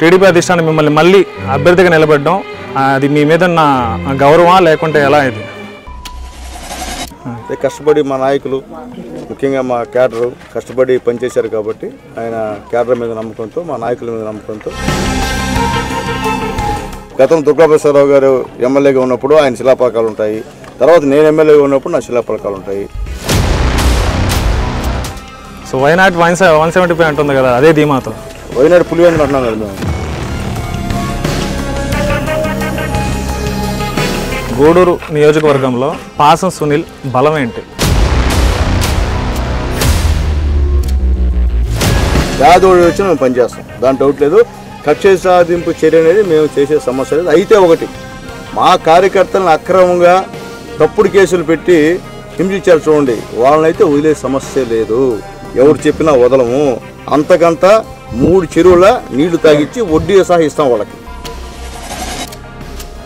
TDP అధిష్టానం మిమ్మల్ని మళ్ళీ అభ్యర్థిగా నిలబెట్టడం అది మీ మీద ఉన్న గౌరవమా లేకుంటే ఎలా ఇది? కష్టపడి మా నాయకులు ముఖ్యంగా మా క్యాడరు కష్టపడి పనిచేశారు కాబట్టి ఆయన క్యాడర్ మీద నమ్మకంతో మా నాయకుల మీద నమ్మకంతో గతంలో దుర్గాప్రసాదరావు గారు ఎమ్మెల్యేగా ఉన్నప్పుడు ఆయన శిలాపలకాలు ఉంటాయి. తర్వాత నేను ఎమ్మెల్యేగా ఉన్నప్పుడు నా శిలాపలకాలు ఉంటాయి. సో వైనాట్ 175 అంటుంది కదా, అదే ధీమాతో వైనాడు పులివెందులు అంటున్నాం కదా మేము. గూడూరు నియోజకవర్గంలో పాసం సునీల్ బలం ఏంటి? పేదోడు వచ్చి మేము పనిచేస్తాం, దాని డౌట్ లేదు. కక్ష సాధింపు చర్య అనేది మేము చేసే సమస్య లేదు. అయితే ఒకటి, మా కార్యకర్తలను అక్రమంగా తప్పుడు కేసులు పెట్టి హింసించారు చూడండి, వాళ్ళనైతే వదిలే సమస్య లేదు. ఎవరు చెప్పినా వదలము. అంతకంత 3 చెరువుల నీళ్లు తాగిచ్చి వడ్డీ సహా ఇస్తాం వాళ్ళకి.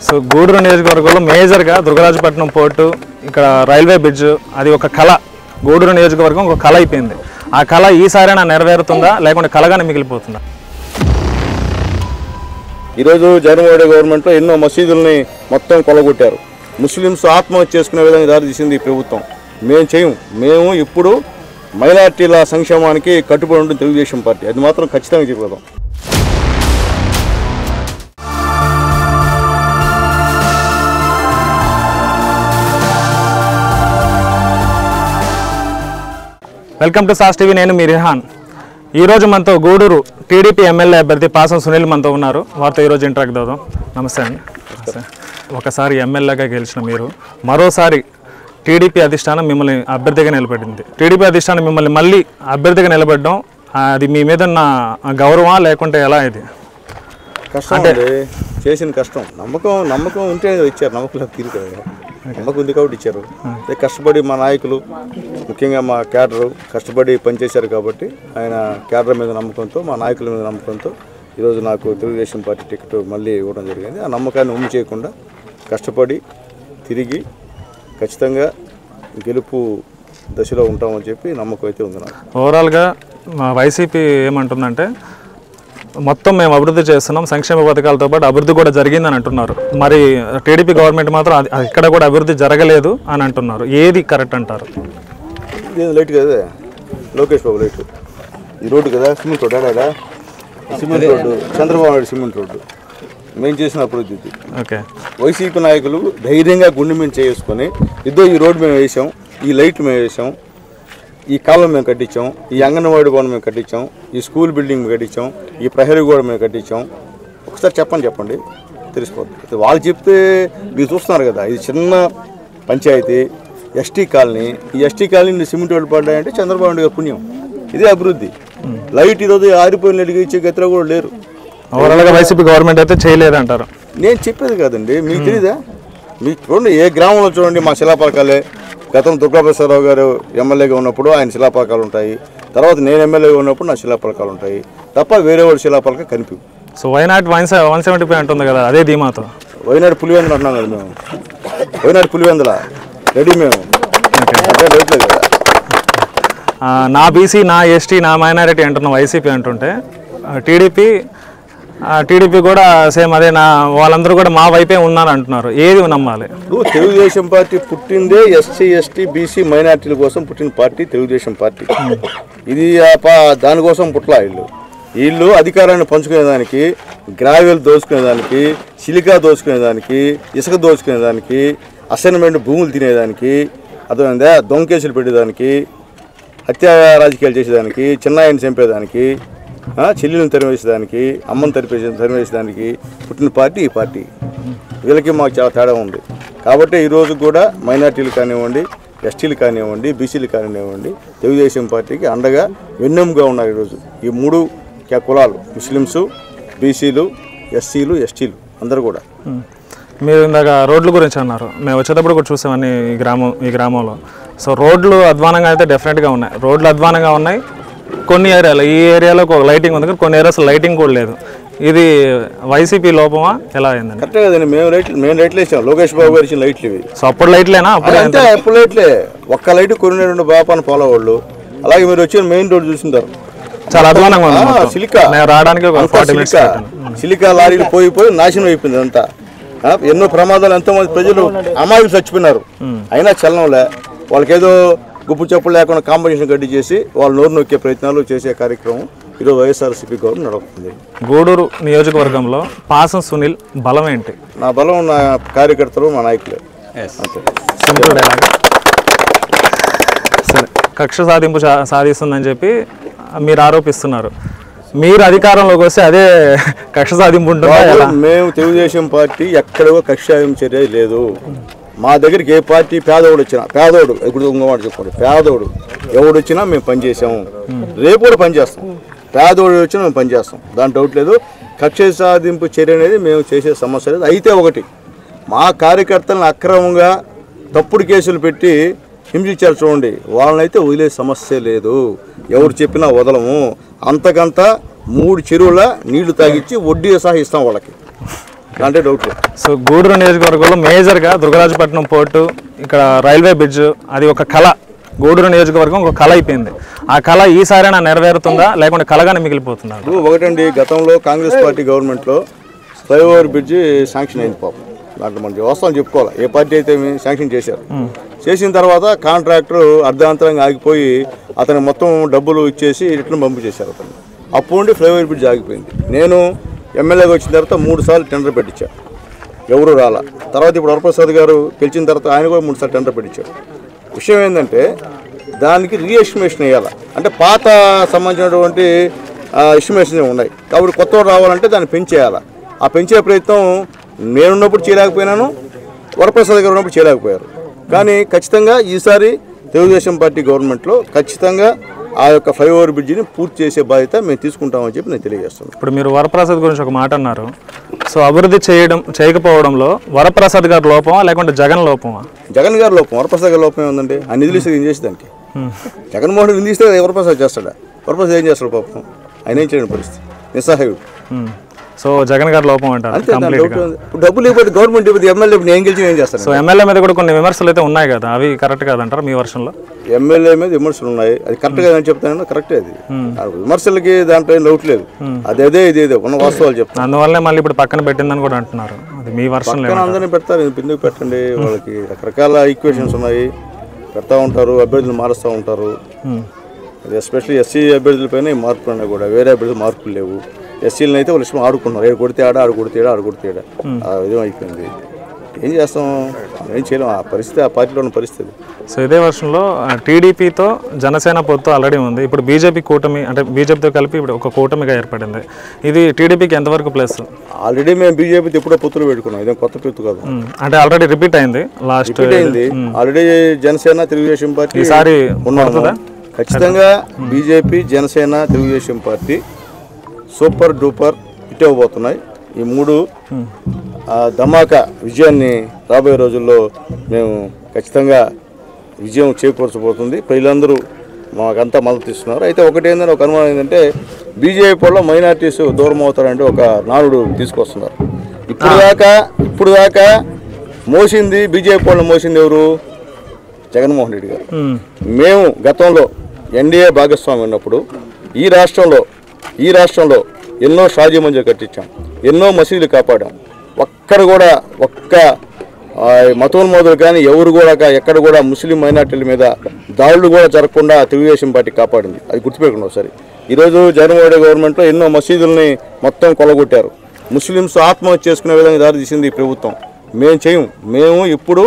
సో గూడూరు నియోజకవర్గంలో మేజర్గా దుర్గరాజపట్నం పోర్టు, ఇక్కడ రైల్వే బ్రిడ్జ్, అది ఒక కళ. గూడూరు నియోజకవర్గం ఒక కళ అయిపోయింది. ఆ కళ ఈసారైనా నెరవేరుతుందా లేకుంటే కళగానే మిగిలిపోతుందా? ఈరోజు జగన్మోహన్ రెడ్డి గవర్నమెంట్లో ఎన్నో మసీదుల్ని మొత్తం కొలగొట్టారు. ముస్లిమ్స్ ఆత్మహత్య చేసుకునే విధంగా దారి తీసింది ఈ ప్రభుత్వం. మేము చేయం. మేము ఇప్పుడు మైనార్టీల సంక్షేమానికి కట్టుబడి ఉంటుంది తెలుగుదేశం పార్టీ. అది మాత్రం ఖచ్చితంగా చెప్పగలం. Welcome to sauce TV. నేను మీ రిహాన్. ఈరోజు మనతో గూడూరు టీడీపీ ఎమ్మెల్యే అభ్యర్థి పాసం సునీల్ మనతో ఉన్నారు. వారితో ఈరోజు ఇంటరాక్ట్ అవుదాం. నమస్తే అండి. ఒకసారి ఎమ్మెల్యేగా గెలిచిన మీరు మరోసారి టీడీపీ అధిష్టానం మిమ్మల్ని అభ్యర్థిగా నిలబెట్టింది. టీడీపీ అధిష్టానం మిమ్మల్ని మళ్ళీ అభ్యర్థిగా నిలబెట్టడం అది మీ మీద ఉన్న గౌరవమా లేకుంటే ఎలా ఇది? కష్టం అంటే చేసిన కష్టం. నమ్మకం ఉంటే ఇచ్చారు. నమ్మకం తీరుతుంది. నమ్మకం ఉంది కాబట్టి ఇచ్చారు. కష్టపడి మా నాయకులు ముఖ్యంగా మా క్యాడరు కష్టపడి పనిచేశారు కాబట్టి ఆయన క్యాడర్ మీద నమ్మకంతో మా నాయకుల మీద నమ్మకంతో ఈరోజు నాకు తెలుగుదేశం పార్టీ టికెట్ మళ్ళీ ఇవ్వడం జరిగింది. ఆ నమ్మకాన్ని ఉమ్ము చేయకుండా కష్టపడి తిరిగి ఖచ్చితంగా గెలుపు దశలో ఉంటామని చెప్పి నమ్మకం అయితే ఉంది నాకు. ఓవరాల్గా వైసీపీ ఏమంటుందంటే మొత్తం మేము అభివృద్ధి చేస్తున్నాం, సంక్షేమ పథకాలతో పాటు అభివృద్ధి కూడా జరిగిందని అంటున్నారు. మరి టీడీపీ గవర్నమెంట్ మాత్రం ఇక్కడ కూడా అభివృద్ధి జరగలేదు అని అంటున్నారు. ఏది కరెక్ట్ అంటారు? లైట్ కదా లోకేష్ బాబు లైట్. ఈ రోడ్డు కదా సిమెంట్ రోడ్డు, ఆడా cement road, Chandrababu Naidu cement road మేము చేసిన అభివృద్ధి. ఓకే, వైసీపీ నాయకులు ధైర్యంగా గుండె మీద చేసుకొని ఈ రోడ్డు మేము వేసాం, ఈ లైట్లు మేము వేసాం, ఈ కాలువ మేము కట్టించాం, ఈ అంగన్వాడీ భవనం మేము కట్టించాం, ఈ స్కూల్ బిల్డింగ్ మేము కట్టించాం, ఈ ప్రహరీ గోడ మేము కట్టించాం. ఒకసారి చెప్పండి తెలిసిపోతుంది. వాళ్ళు చెప్తే మీరు చూస్తున్నారు కదా, ఇది చిన్న పంచాయతీ ఎస్టీ కాలనీ. ఈ ఎస్టీ కాలనీ సిమెంట్ రోడ్డు పడ్డాయంటే చంద్రబాబు నాయుడు గారి పుణ్యం. ఇదే అభివృద్ధి. లైట్ ఈరోజు ఆరిపోయిన లైట్గా ఇచ్చే గతిలో కూడా లేరు. ఓవరాల్గా వైసీపీ గవర్నమెంట్ అయితే చేయలేదంటారు. నేను చెప్పేది కాదండి, మీకు తెలీదా? మీకు చూడండి, ఏ గ్రామంలో చూడండి మా శిలాపలకాలే. గతంలో దుర్గాప్రసాదరావు గారు ఎమ్మెల్యేగా ఉన్నప్పుడు ఆయన శిలాపలకాలు ఉంటాయి. తర్వాత నేను ఎమ్మెల్యేగా ఉన్నప్పుడు నా శిలాపలకాలు ఉంటాయి తప్ప వేరే వాడి శిలాపలక కనిపి. సో వైనాట్ 175 అంటుంది కదా, అదే ధీమాతో వైనాడు పులివెందులు అంటున్నాం కదా మేము. వైనాడు పులివెందుల రెడీ మేము లేదు కదా. నా బీసీ, నా ఎస్టీ, నా మైనారిటీ అంటున్న వైసీపీ అంటుంటే టీడీపీ కూడా సేమ్ అదే, వాళ్ళందరూ కూడా మా వైపే ఉన్నారని అంటున్నారు. ఏది నమ్మాలి? తెలుగుదేశం పార్టీ పుట్టిందే ఎస్సీ ఎస్టీ బీసీ మైనార్టీల కోసం పుట్టిన పార్టీ తెలుగుదేశం పార్టీ. ఇది దానికోసం పుట్ల వీళ్ళు అధికారాన్ని పంచుకునేదానికి, గ్రావెల్ దోచుకునేదానికి, సిలికా దోచుకునేదానికి, ఇసుక దోచుకునేదానికి, అసైన్మెంట్ భూములు తినేదానికి, అర్థమైందా, దొంగ కేసులు పెట్టేదానికి, హత్యా రాజకీయాలు చేసేదానికి, చిన్నాయిని చంపేదానికి, చెల్లెలను తరివేసేదానికి, అమ్మను తరివేసేదానికి పుట్టిన పార్టీ ఈ పార్టీ. వీళ్ళకి మాకు చాలా తేడా ఉంది. కాబట్టి ఈరోజు కూడా మైనార్టీలు కానివ్వండి, ఎస్టీలు కానివ్వండి, బీసీలు కానివ్వండి, తెలుగుదేశం పార్టీకి అండగా వెన్నెముగా ఉన్నారు. ఈరోజు ఈ 3 కులాలు, ముస్లిమ్స్, బీసీలు, ఎస్సీలు, ఎస్టీలు అందరూ కూడా. మీరు ఇందాక రోడ్ల గురించి అన్నారు. మేము వచ్చేటప్పుడు కూడా చూసామని ఈ గ్రామంలో. సో రోడ్లు అధ్వానంగా అయితే డెఫినెట్గా ఉన్నాయి. రోడ్లు అధ్వానంగా ఉన్నాయి. కొన్ని ఏరియాలో, ఈ ఏరియాలో ఒక లైటింగ్ ఉంది, కొన్ని ఏరియాస్ లైటింగ్ కూడా లేదు. ఇది వైసీపీ లోపమా ఎలా అయిందండి? కరెక్టే కదండి. మేము లైట్లు వేసాం. లోకేష్ బాబు గారు ఇచ్చిన లైట్లు ఇవి. సో అప్పుడు లైట్లేనా? అప్పుడు లైట్లే. ఒక్క లైట్ కొన్ని 2 బాపాను ఫాలో వాళ్ళు. అలాగే మీరు వచ్చిన మెయిన్ రోడ్ చూసింటారు. చాలా అధ్వానంగా ఉంది మొత్తం. సిలికా నేను రావడానికి ఒక 40 minutes పట్టింది. సిలికా లారీలు పోయి నాశనం అయిపోయింది అంతా. ఎన్నో ప్రమాదాలు, ఎంతోమంది ప్రజలు అమాయకులు చచ్చిపోయినారు. అయినా చలనంలే. వాళ్ళకేదో గుప్పు చెప్పులు లేకుండా కాంపిటీషన్ గడ్డి చేసి వాళ్ళు నోరు నొక్కే ప్రయత్నాలు చేసే కార్యక్రమం ఈరోజు వైఎస్ఆర్సీపీ గవర్నమెంట్ నడుపుతుంది. గూడూరు నియోజకవర్గంలో పాసం సునీల్ బలం ఏంటి? నా బలం నా కార్యకర్తలు, మా నాయకులే. అంతే. Simple dialogue. సరే, కక్ష సాధింపు సాధిస్తుందని చెప్పి మీరు ఆరోపిస్తున్నారు. మీరు అధికారంలోకి వస్తే అదే కక్ష సాధింపు ఉంటుందా? మేము తెలుగుదేశం పార్టీ ఎక్కడో కక్ష సాధించే లేదు. మా దగ్గరికి ఏ పార్టీ పేదోడు వచ్చినా, పేదోడు మాట చెప్పండి, పేదోడు ఎవడు వచ్చినా మేము పనిచేసాము, రేపు కూడా పనిచేస్తాం. పేదోడు వచ్చినా మేము పనిచేస్తాం, దాని డౌట్ లేదు. కక్ష సాధింపు చర్య అనేది మేము చేసే సమస్య లేదు. అయితే ఒకటి, మా కార్యకర్తలను అక్రమంగా తప్పుడు కేసులు పెట్టి హింసించారు చూడండి, వాళ్ళనైతే వదిలే సమస్య లేదు. ఎవరు చెప్పినా వదలము. అంతకంత 3 చెరువుల నీళ్లు తాగిచ్చి వడ్డీ సహా ఇస్తాం వాళ్ళకి, అంటే డౌట్ లేదు. సో గూడూరు నియోజకవర్గంలో మేజర్గా దుర్గరాజపట్నం పోర్టు, ఇక్కడ రైల్వే బ్రిడ్జ్, అది ఒక కళ. గూడూరు నియోజకవర్గం ఒక కళ అయిపోయింది. ఆ కళ ఈసారైనా నెరవేరుతుందా లేకుంటే కళగానే మిగిలిపోతుందా? ఒకటండి, గతంలో కాంగ్రెస్ పార్టీ గవర్నమెంట్లో ఫ్లైఓవర్ బ్రిడ్జి శాంక్షన్ అయింది పాపం. దాంట్లో మనకి వాస్తవం చెప్పుకోవాలి, ఏ పార్టీ అయితే శాంక్షన్ చేశారు. చేసిన తర్వాత కాంట్రాక్టర్ అర్ధాంతరంగా ఆగిపోయి అతను మొత్తం డబ్బులు ఇచ్చేసి రిటర్న్ పంపు చేశారు అతను. అప్పుడు నుండి ఫ్లైఓవర్ బ్రిడ్జ్ ఆగిపోయింది. నేను ఎమ్మెల్యేగా వచ్చిన తర్వాత 3 సార్లు టెండర్ పెట్టించాను, ఎవరు రాలా. తర్వాత ఇప్పుడు వరప్రసాద్ గారు గెలిచిన తర్వాత ఆయన కూడా 3 సార్లు టెండర్ పెట్టించారు. విషయం ఏంటంటే దానికి రీఎస్టిమేషన్ వేయాలి. అంటే పాత సంబంధించినటువంటి ఎస్టిమేషన్ ఉన్నాయి కాబట్టి కొత్త రావాలంటే దాన్ని పెంచేయాలి. ఆ పెంచే ప్రయత్నం నేనున్నప్పుడు చేయలేకపోయినాను, వరప్రసాద్ గారు ఉన్నప్పుడు చేయలేకపోయారు. కానీ ఖచ్చితంగా ఈసారి తెలుగుదేశం పార్టీ గవర్నమెంట్లో ఖచ్చితంగా ఆ యొక్క ఫ్లైఓవర్ బ్రిడ్జిని పూర్తి చేసే బాధ్యత మేము తీసుకుంటామని చెప్పి నేను తెలియజేస్తున్నాను. ఇప్పుడు మీరు వరప్రసాద్ గురించి ఒక మాట అన్నారు. సో అభివృద్ధి చేయకపోవడంలో వరప్రసాద్ గారి లోపమా లేకుంటే జగన్ లోపమా? జగన్ గారి లోపం. వరప్రసాద్ గారి లోపం ఏముందండి? ఆ నిధులు ఇస్తే ఏం చేసి దానికి జగన్మోహన్ రెడ్డి నిధిస్తే వరప్రసాద్ చేస్తాడా? వరప్రసాద్ ఏం చేస్తాడు పాపం? ఆయన ఏం చేయని పరిస్థితి, నిస్సహాయుడు. సో జగన్ గారి లోపం అంటారు. డబ్బులు ఇవ్వదు గవర్నమెంట్ ఇవ్వదు, ఎమ్మెల్యే నేను గెలిచి ఏం చేస్తాను? సో ఎమ్మెల్యే మీద కూడా కొన్ని విమర్శలు అయితే ఉన్నాయి కదా, అవి కరెక్ట్ కాదంటారు మీ వర్షంలో? ఎమ్మెల్యే మీద విమర్శలు ఉన్నాయి, అది కరెక్ట్ కాదని చెప్తాను. కరెక్టే, అది విమర్శలకి దాంట్లో ఏం డౌట్ లేదు. అదేదే ఇదేదో ఉన్న వాస్తవాలు చెప్తాను. అందువల్లనే మళ్ళీ ఇప్పుడు పక్కన పెట్టిందని కూడా అంటున్నారు. అది మీ వర్షంలో అందరినీ పెడతారు, ఎందుకు పెట్టండి? వాళ్ళకి రకరకాల ఈక్వేషన్స్ ఉన్నాయి, పెడతా ఉంటారు, అభ్యర్థులు మారుస్తూ ఉంటారు. అది ఎస్పెషల్లీ ఎస్సీ అభ్యర్థులపైన ఈ మార్పులు ఉన్నాయి కూడా, వేరే అభ్యర్థులు మార్పులు లేవు. ఎస్సీలను అయితే వాళ్ళు ఇష్టం ఆడుకున్నారు, ఏడు కొడితే ఆడు కొడితే ఆడు కొడితే ఆ విధం అయిపోయింది. ఏం చేస్తాం, ఏం చేయలేం. ఆ పరిస్థితి ఆ పార్టీలో ఉన్న పరిస్థితి. సో ఇదే వర్షంలో టీడీపీతో జనసేన పొత్తు ఆల్రెడీ ఉంది. ఇప్పుడు బీజేపీ కూటమి, అంటే బీజేపీతో కలిపి ఇప్పుడు ఒక కూటమిగా ఏర్పడింది. ఇది టీడీపీకి ఎంతవరకు ప్లస్? ఆల్రెడీ మేము బీజేపీతో ఎప్పుడో పొత్తులు పెట్టుకున్నాం, ఇదేం కొత్త పొత్తు కాదు. అంటే ఆల్రెడీ రిపీట్ అయింది, లాస్ట్ అయింది ఆల్రెడీ. జనసేన తెలుగుదేశం పార్టీ ఈసారి ఉన్నాము. ఖచ్చితంగా BJP, Janasena, Telugu Desam party super duper hit అవ్వబోతున్నాయి. ఈ 3 ధమాకా విజయాన్ని రాబోయే రోజుల్లో మేము ఖచ్చితంగా విజయం చేకూర్చబోతుంది. ప్రజలందరూ మాకంతా మద్దతు ఇస్తున్నారు. అయితే ఒకటి ఏంటంటే, ఒక అనుమానం ఏంటంటే బీజేపీ వల్ల మైనార్టీస్ దూరం అవుతారంటే ఒక నానుడు తీసుకొస్తున్నారు. ఇప్పుడు దాకా మోసింది బీజేపీ వాళ్ళని మోసింది ఎవరు? జగన్మోహన్ రెడ్డి గారు. మేము గతంలో ఎన్డీఏ భాగస్వామి ఉన్నప్పుడు ఈ రాష్ట్రంలో ఎన్నో షాజీ మందిర్ కట్టించాం, ఎన్నో మసీదులు కాపాడాం. ఒక్క మతోన్మోదులు కానీ ఎవరు కూడా ఎక్కడ కూడా ముస్లిం మైనార్టీల మీద దాడులు కూడా జరగకుండా తెలుగుదేశం పార్టీ కాపాడింది. అది గుర్తుపెట్టుకున్నాం. సరే, ఈరోజు జగన్మోహన్ రెడ్డి గవర్నమెంట్లో ఎన్నో మసీదుల్ని మొత్తం కొలగొట్టారు. ముస్లింస్ ఆత్మహత్య చేసుకునే విధంగా దారి తీసింది ఈ ప్రభుత్వం. మేము చేయము. మేము ఇప్పుడు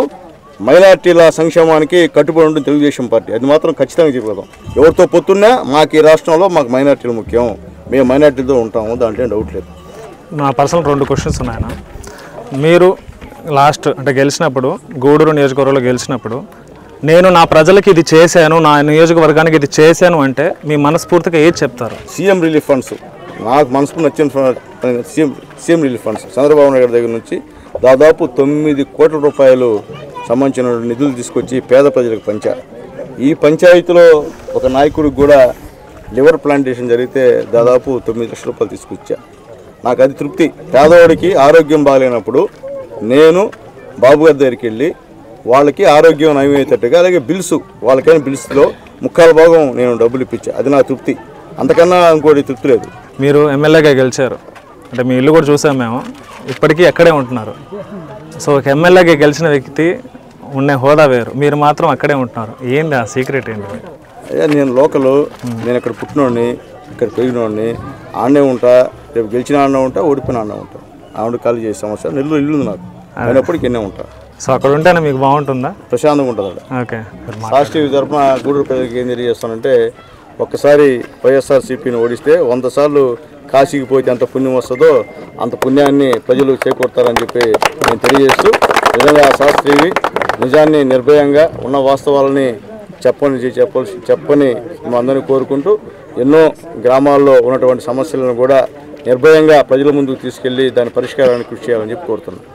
మైనార్టీల సంక్షేమానికి కట్టుబడి ఉంటుంది తెలుగుదేశం పార్టీ. అది మాత్రం ఖచ్చితంగా చెప్పగలం. ఎవరితో పొత్తున్నా మాకు ఈ రాష్ట్రంలో మాకు మైనార్టీలు ముఖ్యం, మేము మైనార్టీతో ఉంటాము, దాంట్లో డౌట్ లేదు. నా పర్సనల్ 2 క్వశ్చన్స్ ఉన్నాయన్న. మీరు లాస్ట్ అంటే గెలిచినప్పుడు, గూడూరు నియోజకవర్గంలో గెలిచినప్పుడు, నేను నా ప్రజలకి ఇది చేశాను, నా నియోజకవర్గానికి ఇది చేశాను అంటే మీ మనస్ఫూర్తిగా ఏది చెప్తారు? సీఎం రిలీఫ్ ఫండ్స్ నాకు మనసుకు నచ్చిన CM relief funds Chandrababu Naidu దగ్గర నుంచి దాదాపు 9 కోట్ల రూపాయలు సంబంధించిన నిధులు తీసుకొచ్చి పేద ప్రజలకు పంచారు. ఈ పంచాయతీలో ఒక నాయకుడికి కూడా లివర్ ప్లాంటేషన్ జరిగితే దాదాపు 9 లక్షల రూపాయలు తీసుకొచ్చా. నాకు అది తృప్తి. పేదవాడికి ఆరోగ్యం బాగాలేనప్పుడు నేను బాబు గారి దగ్గరికి వెళ్ళి వాళ్ళకి ఆరోగ్యం నయమయ్యేటట్టుగా, అలాగే బిల్స్ వాళ్ళకైనా బిల్స్లో 3/4 భాగం నేను డబ్బులు ఇప్పించా. అది నా తృప్తి. అంతకన్నా ఇంకోటి తృప్తి లేదు. మీరు ఎమ్మెల్యేగా గెలిచారు అంటే మీ ఇల్లు కూడా చూసాం మేము, ఇప్పటికీ అక్కడే ఉంటున్నారు. సో ఒక ఎమ్మెల్యేగా గెలిచిన వ్యక్తి ఉండే హోదా వేరు, మీరు మాత్రం అక్కడే ఉంటున్నారు. ఏంది ఆ సీక్రెట్ ఏంటి? అయ్యా నేను లోకలు, నేను ఇక్కడ పుట్టినోడిని, ఇక్కడ పెరిగినోడిని, ఆడనే ఉంటా, రేపు గెలిచిన ఆడనే ఉంటా, ఓడిపోయిన ఆడనే ఉంటా. ఆవిడ ఖాళీ చేసే సమస్య నెల్లూరు ఇల్లు ఉంది నాకు, అయినప్పటికీ ఎన్నే ఉంటా. సో అక్కడ ఉంటేనే మీకు బాగుంటుందా? ప్రశాంతంగా ఉంటుంది అక్కడ. ఓకే. సాస్ టీవీ తరఫున గూడూరు ప్రజలకు ఏం తెలియజేస్తానంటే, ఒక్కసారి వైఎస్ఆర్సీపీని ఓడిస్తే 100 సార్లు కాశీకి పోతే ఎంత పుణ్యం వస్తుందో అంత పుణ్యాన్ని ప్రజలు చేకూరుతారని చెప్పి నేను తెలియజేస్తూ, నిజంగా సాస్ టీవీ నిజాన్ని నిర్భయంగా ఉన్న వాస్తవాలని చెప్పని అందరినీ కోరుకుంటూ, ఎన్నో గ్రామాల్లో ఉన్నటువంటి సమస్యలను కూడా నిర్భయంగా ప్రజల ముందుకు తీసుకెళ్లి దాని పరిష్కారాన్ని కృషి చేయాలని చెప్పి కోరుతున్నాను.